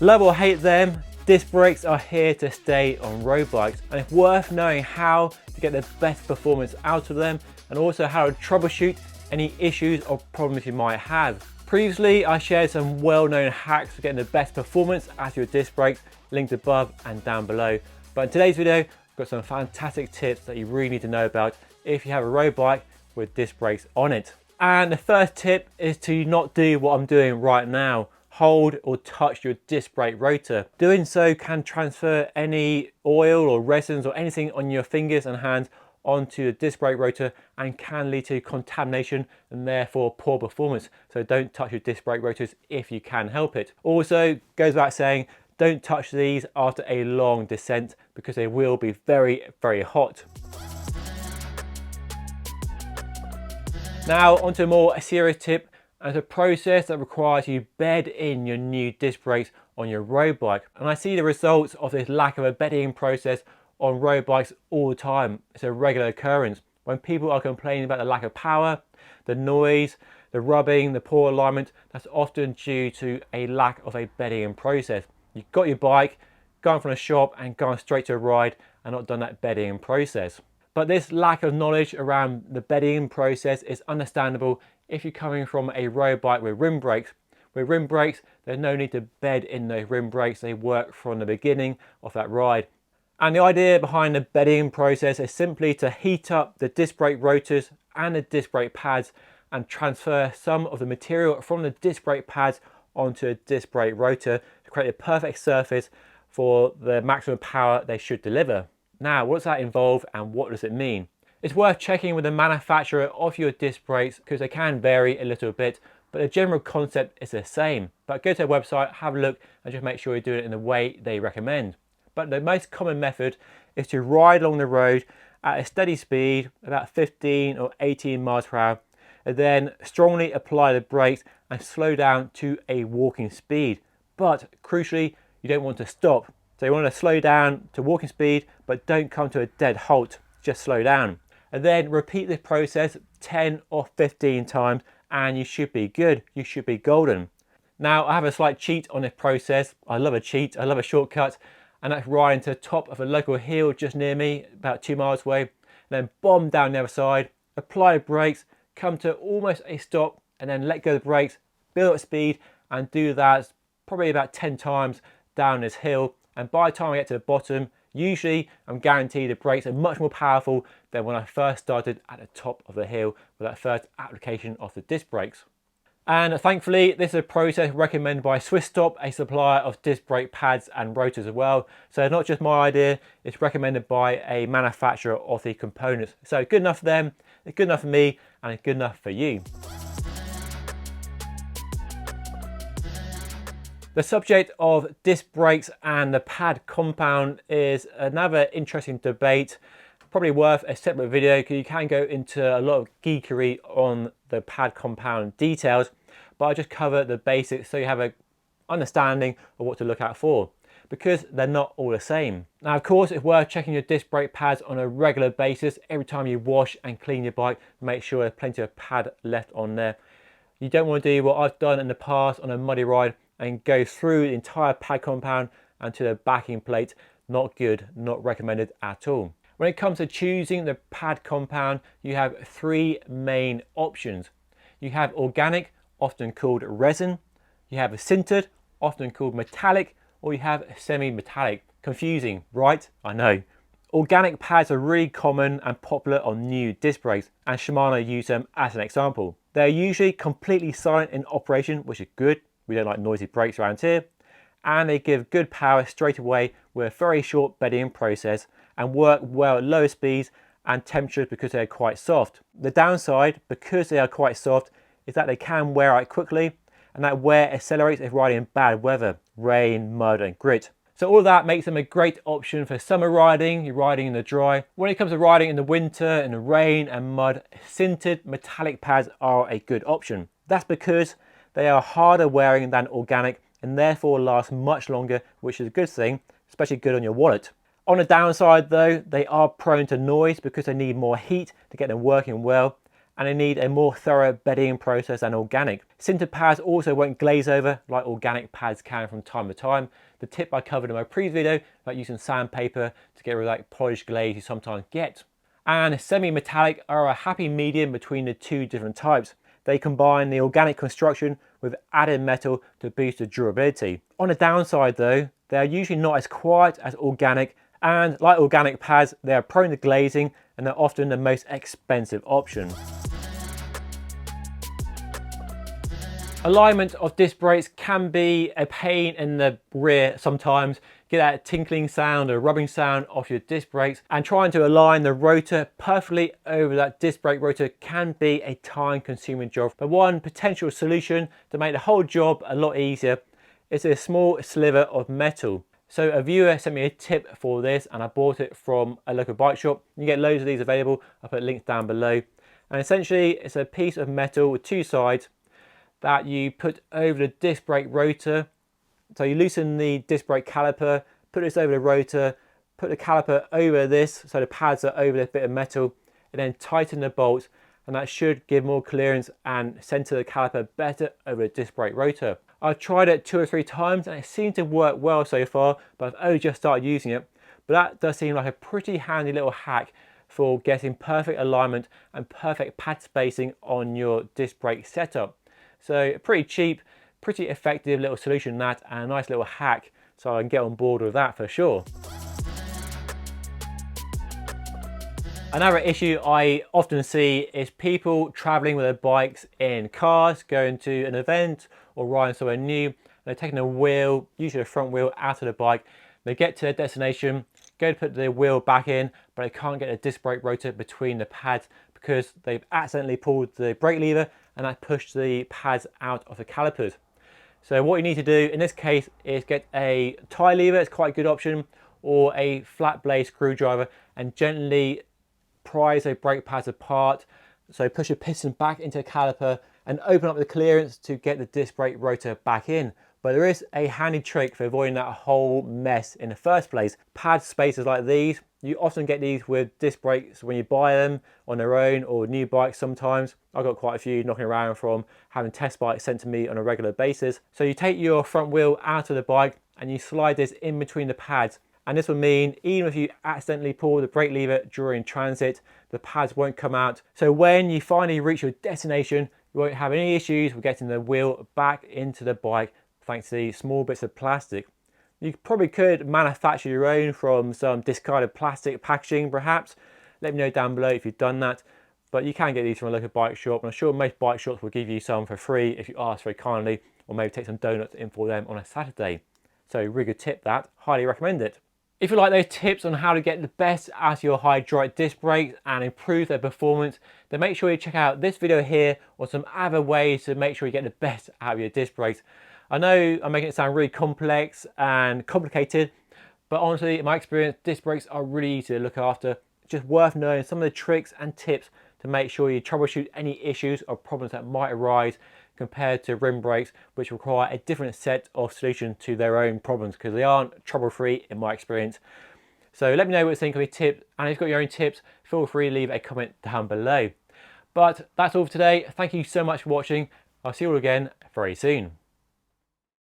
Love or hate them, disc brakes are here to stay on road bikes, and it's worth knowing how to get the best performance out of them and also how to troubleshoot any issues or problems you might have. Previously, I shared some well-known hacks for getting the best performance out of your disc brakes, linked above and down below. But in today's video, I've got some fantastic tips that you really need to know about if you have a road bike with disc brakes on it. And the first tip is to not do what I'm doing right now. Hold or touch your disc brake rotor. Doing so can transfer any oil or resins or anything on your fingers and hands onto the disc brake rotor and can lead to contamination and therefore poor performance. So don't touch your disc brake rotors if you can help it. Also, goes without saying, don't touch these after a long descent because they will be very, very hot. Now onto a more serious tip, and it's a process that requires you bed in your new disc brakes on your road bike. And I see the results of this lack of a bedding process on road bikes all the time. It's a regular occurrence. When people are complaining about the lack of power, the noise, the rubbing, the poor alignment, that's often due to a lack of a bedding process. You've got your bike, gone from a shop and gone straight to a ride and not done that bedding process. But this lack of knowledge around the bedding process is understandable if you're coming from a road bike with rim brakes. With rim brakes, there's no need to bed in those rim brakes. They work from the beginning of that ride. And the idea behind the bedding process is simply to heat up the disc brake rotors and the disc brake pads and transfer some of the material from the disc brake pads onto a disc brake rotor to create a perfect surface for the maximum power they should deliver. Now, what does that involve and what does it mean? It's worth checking with the manufacturer of your disc brakes because they can vary a little bit, but the general concept is the same. But go to their website, have a look and just make sure you do it in the way they recommend. But the most common method is to ride along the road at a steady speed, about 15 or 18 miles per hour, and then strongly apply the brakes and slow down to a walking speed. But crucially, you don't want to stop. So you want to slow down to walking speed, but don't come to a dead halt, just slow down. And then repeat this process 10 or 15 times and you should be good, you should be golden. Now I have a slight cheat on this process. I love a cheat, I love a shortcut, and that's riding to the top of a local hill just near me, about 2 miles away, and then bomb down the other side, apply brakes, come to almost a stop, and then let go of the brakes, build up speed, and do that probably about 10 times down this hill. And by the time I get to the bottom, usually I'm guaranteed the brakes are much more powerful than when I first started at the top of the hill with that first application of the disc brakes. And thankfully, this is a process recommended by SwissStop, a supplier of disc brake pads and rotors as well. So not just my idea, it's recommended by a manufacturer of the components. So good enough for them, it's good enough for me, and it's good enough for you. The subject of disc brakes and the pad compound is another interesting debate, probably worth a separate video because you can go into a lot of geekery on the pad compound details, but I'll just cover the basics so you have an understanding of what to look out for because they're not all the same. Now of course it's worth checking your disc brake pads on a regular basis every time you wash and clean your bike to make sure there's plenty of pad left on there. You don't want to do what I've done in the past on a muddy ride and go through the entire pad compound and to the backing plate. Not good, not recommended at all. When it comes to choosing the pad compound, you have three main options. You have organic, often called resin. You have sintered, often called metallic, or you have semi-metallic. Confusing, right? I know. Organic pads are really common and popular on new disc brakes, and Shimano use them as an example. They're usually completely silent in operation, which is good. We don't like noisy brakes around here. And they give good power straight away with a very short bedding process and work well at lower speeds and temperatures because they're quite soft. The downside, because they are quite soft, is that they can wear out quickly, and that wear accelerates if riding in bad weather, rain, mud and grit. So all of that makes them a great option for summer riding, you're riding in the dry. When it comes to riding in the winter, in the rain and mud, sintered metallic pads are a good option. That's because they are harder wearing than organic and therefore last much longer, which is a good thing, especially good on your wallet. On the downside though, they are prone to noise because they need more heat to get them working well, and they need a more thorough bedding process than organic. Sintered pads also won't glaze over like organic pads can from time to time. The tip I covered in my previous video about using sandpaper to get rid of that polished glaze you sometimes get. And semi-metallic are a happy medium between the two different types. They combine the organic construction with added metal to boost the durability. On the downside though, they are usually not as quiet as organic, and like organic pads, they are prone to glazing and they're often the most expensive option. Alignment of disc brakes can be a pain in the rear sometimes. Get that tinkling sound or rubbing sound off your disc brakes, and trying to align the rotor perfectly over that disc brake rotor can be a time consuming job. But one potential solution to make the whole job a lot easier is a small sliver of metal. So a viewer sent me a tip for this and I bought it from a local bike shop. You get loads of these available. I'll put links down below. And essentially it's a piece of metal with two sides that you put over the disc brake rotor. So you loosen the disc brake caliper, put this over the rotor, put the caliper over this, so the pads are over this bit of metal, and then tighten the bolts, and that should give more clearance and center the caliper better over the disc brake rotor. I've tried it 2 or 3 times and it seemed to work well so far, but I've only just started using it. But that does seem like a pretty handy little hack for getting perfect alignment and perfect pad spacing on your disc brake setup. So pretty cheap, pretty effective little solution that, and a nice little hack, so I can get on board with that for sure. Another issue I often see is people traveling with their bikes in cars, going to an event or riding somewhere new, and they're taking a wheel, usually a front wheel, out of the bike. They get to their destination, go to put the wheel back in, but they can't get a disc brake rotor between the pads because they've accidentally pulled the brake lever and that pushed the pads out of the calipers. So what you need to do in this case is get a tie lever, it's quite a good option, or a flat blade screwdriver, and gently prise the brake pads apart. So push your piston back into the caliper and open up the clearance to get the disc brake rotor back in. But there is a handy trick for avoiding that whole mess in the first place. Pad spacers like these, you often get these with disc brakes when you buy them on their own or new bikes sometimes. I've got quite a few knocking around from having test bikes sent to me on a regular basis. So you take your front wheel out of the bike and you slide this in between the pads. And this will mean even if you accidentally pull the brake lever during transit, the pads won't come out. So when you finally reach your destination, you won't have any issues with getting the wheel back into the bike thanks to these small bits of plastic. You probably could manufacture your own from some discarded plastic packaging perhaps. Let me know down below if you've done that. But you can get these from a local bike shop, and I'm sure most bike shops will give you some for free if you ask very kindly, or maybe take some donuts in for them on a Saturday. So really good tip that, highly recommend it. If you like those tips on how to get the best out of your hydraulic disc brakes and improve their performance, then make sure you check out this video here or some other ways to make sure you get the best out of your disc brakes. I know I'm making it sound really complex and complicated, but honestly, in my experience, disc brakes are really easy to look after. Just worth knowing some of the tricks and tips to make sure you troubleshoot any issues or problems that might arise compared to rim brakes, which require a different set of solutions to their own problems because they aren't trouble-free in my experience. So let me know what you think of your tips, and if you've got your own tips, feel free to leave a comment down below. But that's all for today. Thank you so much for watching. I'll see you all again very soon.